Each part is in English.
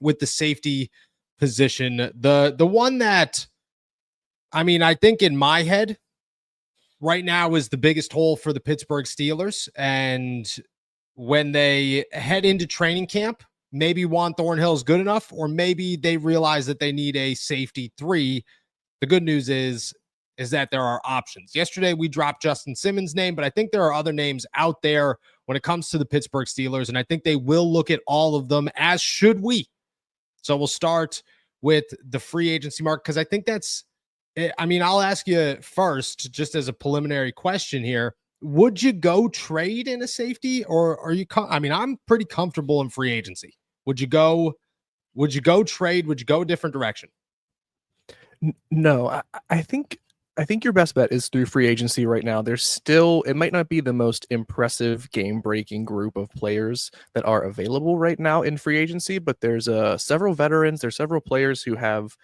with the safety position. The one that, I mean, I think in my head right now is the biggest hole for the Pittsburgh Steelers. And when they head into training camp, maybe Juan Thornhill is good enough, or maybe they realize that they need a safety 3. The good news is that there are options. Yesterday, we dropped Justin Simmons' name, but I think there are other names out there when it comes to the Pittsburgh Steelers, and I think they will look at all of them, as should we. So we'll start with the free agency market, because I think that's, I mean, I'll ask you first, just as a preliminary question here. Would you go trade in a safety, or are you, I mean, I'm pretty comfortable in free agency. Would you go trade? Would you go a different direction? No, I think your best bet is through free agency right now. There's still, it might not be the most impressive game-breaking group of players that are available right now in free agency, but there's several veterans, there's several players who have,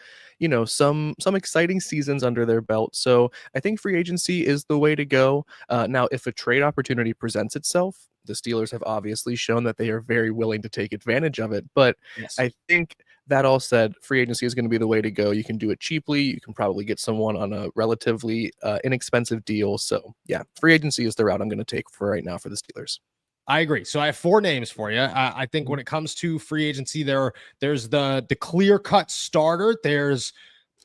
some exciting seasons under their belt. So I think free agency is the way to go. Now, if a trade opportunity presents itself, the Steelers have obviously shown that they are very willing to take advantage of it. But yes, I think that all said, free agency is going to be the way to go. You can do it cheaply. You can probably get someone on a relatively inexpensive deal. So yeah, free agency is the route I'm going to take for right now for the Steelers. I agree. So I have 4 names for you. I think when it comes to free agency, there's the clear-cut starter. There's,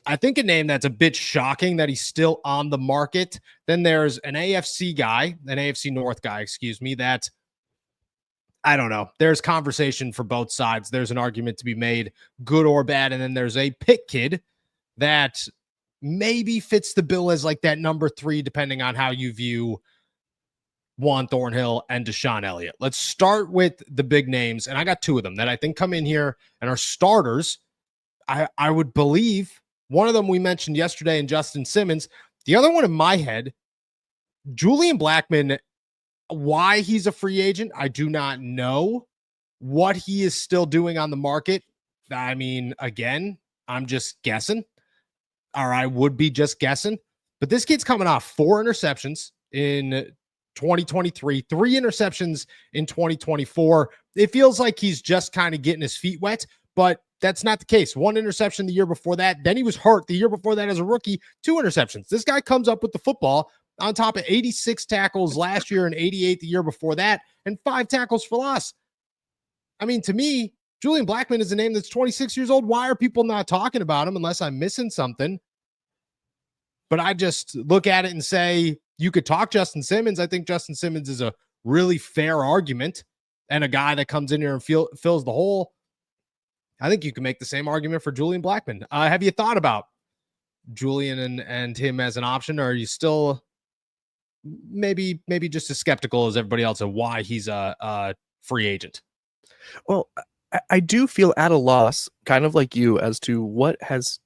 I think, a name that's a bit shocking that he's still on the market. Then there's an AFC North guy, excuse me, that, I don't know. There's conversation for both sides. There's an argument to be made, good or bad. And then there's a Pitt kid that maybe fits the bill as like that number 3, depending on how you view Juan Thornhill and DeShon Elliott. Let's start with the big names. And I got 2 of them that I think come in here and are starters. I would believe one of them we mentioned yesterday in Justin Simmons. The other one in my head, Julian Blackmon. Why he's a free agent, I do not know. What he is still doing on the market, I mean, again, I'm just guessing, or I would be just guessing. But this kid's coming off 4 interceptions in 2023, 3 interceptions in 2024. It feels like he's just kind of getting his feet wet, but that's not the case. 1 interception the year before that. Then he was hurt the year before that as a rookie. 2 interceptions. This guy comes up with the football on top of 86 tackles last year and 88 the year before that, and 5 tackles for loss. I mean, to me, Julian Blackmon is a name that's 26 years old. Why are people not talking about him unless I'm missing something? But I just look at it and say, you could talk Justin Simmons. I think Justin Simmons is a really fair argument and a guy that comes in here and fills the hole. I think you can make the same argument for Julian Blackmon. Have you thought about Julian and him as an option, or are you still maybe just as skeptical as everybody else of why he's a free agent? Well, I do feel at a loss, kind of like you, as to what has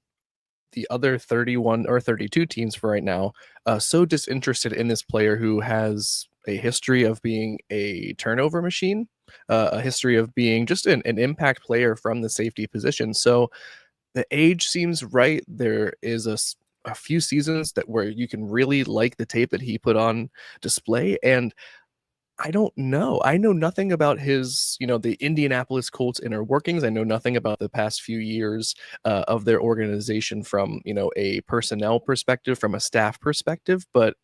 the other 31 or 32 teams for right now so disinterested in this player who has a history of being a turnover machine, a history of being just an impact player from the safety position. So the age seems right. There is a few seasons where you can really like the tape that he put on display. And I don't know. I know nothing about his, the Indianapolis Colts inner workings. I know nothing about the past few years of their organization from, a personnel perspective, from a staff perspective. But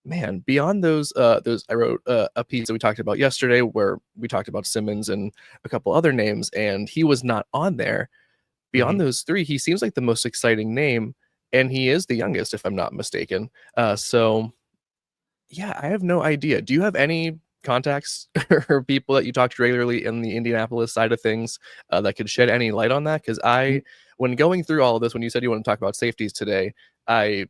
man, beyond those, I wrote a piece that we talked about yesterday where we talked about Simmons and a couple other names, and he was not on there. Beyond those 3, he seems like the most exciting name. And he is the youngest, if I'm not mistaken. So, yeah, I have no idea. Do you have any contacts or people that you talk to regularly in the Indianapolis side of things that could shed any light on that? Because when going through all of this, when you said you want to talk about safeties today, I,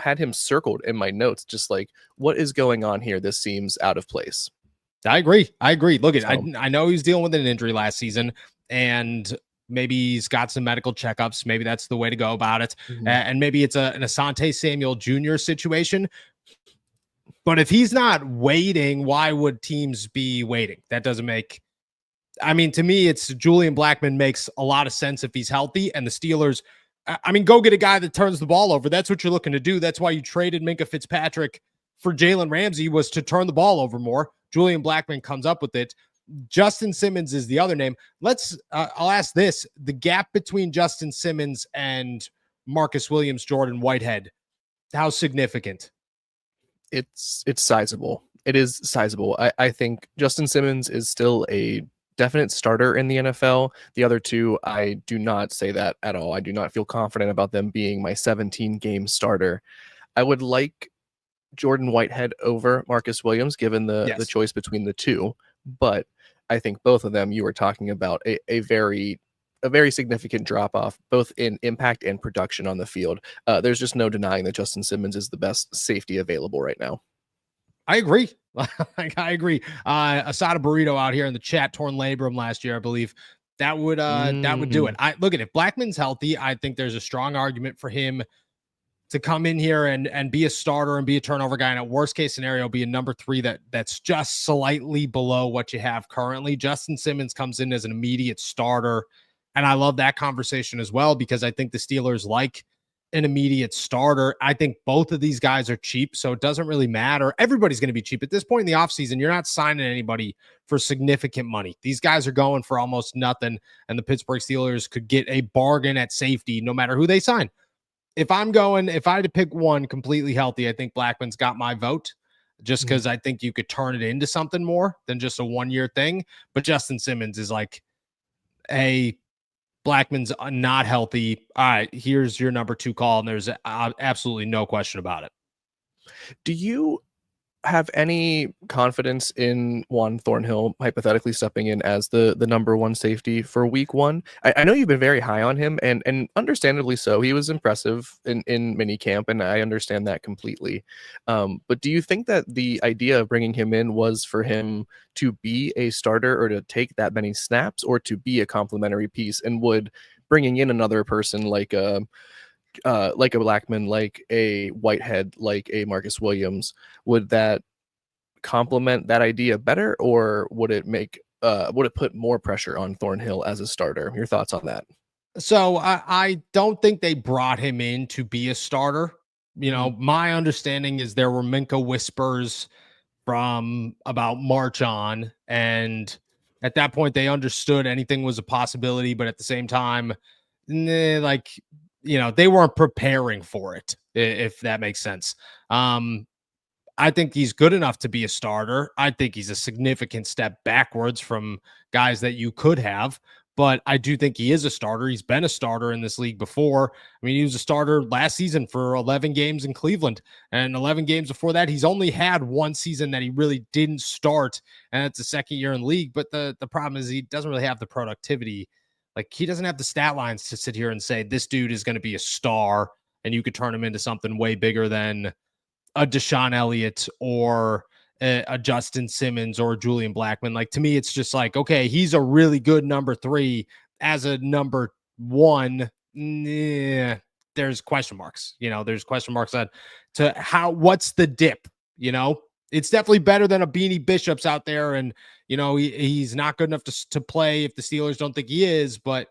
had him circled in my notes, just like, what is going on here? This seems out of place. I agree. Look, I know he's dealing with an injury last season, and maybe he's got some medical checkups. Maybe that's the way to go about it. And maybe it's an Asante Samuel Jr. situation. But if he's not waiting, why would teams be waiting? That doesn't make... I mean, to me, it's Julian Blackmon makes a lot of sense if he's healthy. And the Steelers, I mean, go get a guy that turns the ball over. That's what you're looking to do. That's why you traded Minkah Fitzpatrick for Jalen Ramsey, was to turn the ball over more. Julian Blackmon comes up with it. Justin Simmons is the other name. I'll ask this: the gap between Justin Simmons and Marcus Williams, Jordan Whitehead, how significant? It's sizable. It is sizable. I think Justin Simmons is still a definite starter in the NFL. The other two, I do not say that at all. I do not feel confident about them being my 17 game starter. I would like Jordan Whitehead over Marcus Williams, given the Yes. choice between the two. But I think both of them, you were talking about a very significant drop off, both in impact and production on the field. There's just no denying that Justin Simmons is the best safety available right now. I agree. I agree. Asada Burrito out here in the chat, torn labrum last year, I believe. That would do it. I look at if Blackman's healthy, I think there's a strong argument for him to come in here and be a starter and be a turnover guy, and at worst case scenario be a number 3 that's just slightly below what you have currently. Justin Simmons comes in as an immediate starter, and I love that conversation as well, because I think the Steelers like an immediate starter. I think both of these guys are cheap, so it doesn't really matter. Everybody's going to be cheap at this point in the offseason. You're not signing anybody for significant money. These guys are going for almost nothing, and the Pittsburgh Steelers could get a bargain at safety no matter who they sign. If I had to pick one completely healthy, I think Blackman's got my vote, just because I think you could turn it into something more than just a 1-year thing. But Justin Simmons is like, hey, Blackman's not healthy. All right, here's your number 2 call, and there's absolutely no question about it. Do you have any confidence in Juan Thornhill hypothetically stepping in as the number 1 safety for week 1? I know you've been very high on him, and understandably so. He was impressive in minicamp, and I understand that completely. But do you think that the idea of bringing him in was for him to be a starter or to take that many snaps, or to be a complementary piece? And would bringing in another person like a Blackman, like a Whitehead, like a Marcus Williams, would that complement that idea better, or would it put more pressure on Thornhill as a starter? Your thoughts on that? So I don't think they brought him in to be a starter. My understanding is there were Minkah whispers from about March on, and at that point they understood anything was a possibility, but at the same time, they weren't preparing for it, if that makes sense. I think he's good enough to be a starter. I think he's a significant step backwards from guys that you could have, but I do think he is a starter. He's been a starter in this league before. I mean, he was a starter last season for 11 games in Cleveland, and 11 games before that. He's only had 1 season that he really didn't start, and it's the second year in the league. But the problem is he doesn't really have the productivity. Like, he doesn't have the stat lines to sit here and say, this dude is going to be a star, and you could turn him into something way bigger than a DeShon Elliott or a Justin Simmons or Julian Blackman. Like, to me, it's just like, okay, he's a really good number 3. As a number 1, there's question marks. There's question marks on what's the dip. It's definitely better than a Beanie Bishop's out there, and he's not good enough to play if the Steelers don't think he is, but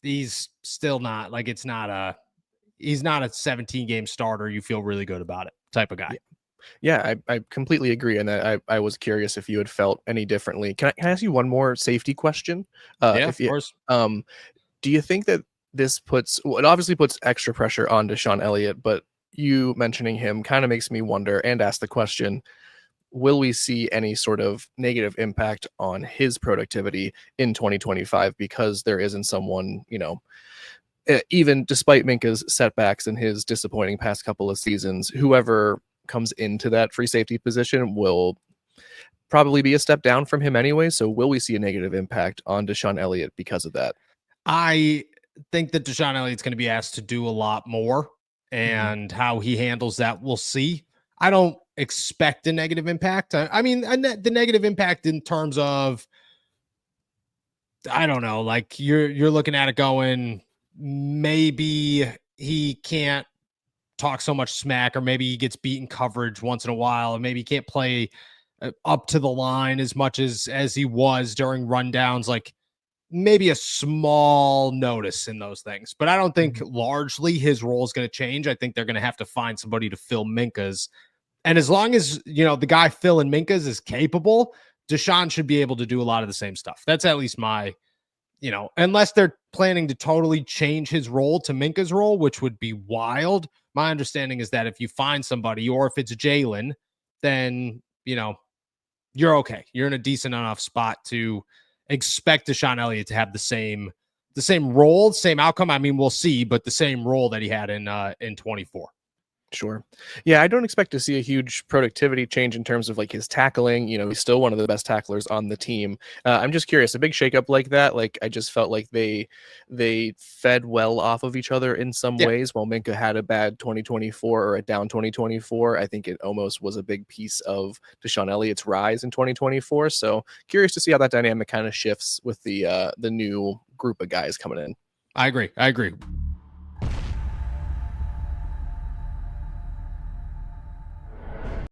he's still not like, he's not a 17 game starter you feel really good about it type of guy. Yeah, I completely agree. And I was curious if you had felt any differently. Can I ask you one more safety question? Of course. Do you think that it obviously puts extra pressure on DeShon Elliott, but you mentioning him kind of makes me wonder and ask the question, will we see any sort of negative impact on his productivity in 2025 because there isn't someone, even despite Minkah's setbacks and his disappointing past couple of seasons, whoever comes into that free safety position will probably be a step down from him anyway. So will we see a negative impact on DeShon Elliott because of that? I think that DeShon Elliott's going to be asked to do a lot more, and how he handles that, we'll see. I don't expect a negative impact. I mean, the negative impact in terms of, I don't know, like you're looking at it going, maybe he can't talk so much smack, or maybe he gets beaten coverage once in a while, and maybe he can't play up to the line as much as he was during rundowns. Like, maybe a small notice in those things, but I don't think largely his role is going to change. I think they're going to have to find somebody to fill Minkah's. And as long as, the guy filling Minkah's is capable, DeShon should be able to do a lot of the same stuff. That's at least my, unless they're planning to totally change his role to Minkah's role, which would be wild. My understanding is that if you find somebody, or if it's Jalen, then, you're okay. You're in a decent enough spot to expect DeShon Elliott to have the same role, same outcome. I mean, we'll see, but the same role that he had in 24. Sure. Yeah, I don't expect to see a huge productivity change in terms of like his tackling. He's still one of the best tacklers on the team. I'm just curious, a big shakeup like that, like I just felt like they fed well off of each other in some ways. While Minkah had a bad 2024 or a down 2024, I think it almost was a big piece of DeShon Elliott's rise in 2024. So curious to see how that dynamic kind of shifts with the new group of guys coming in. I agree.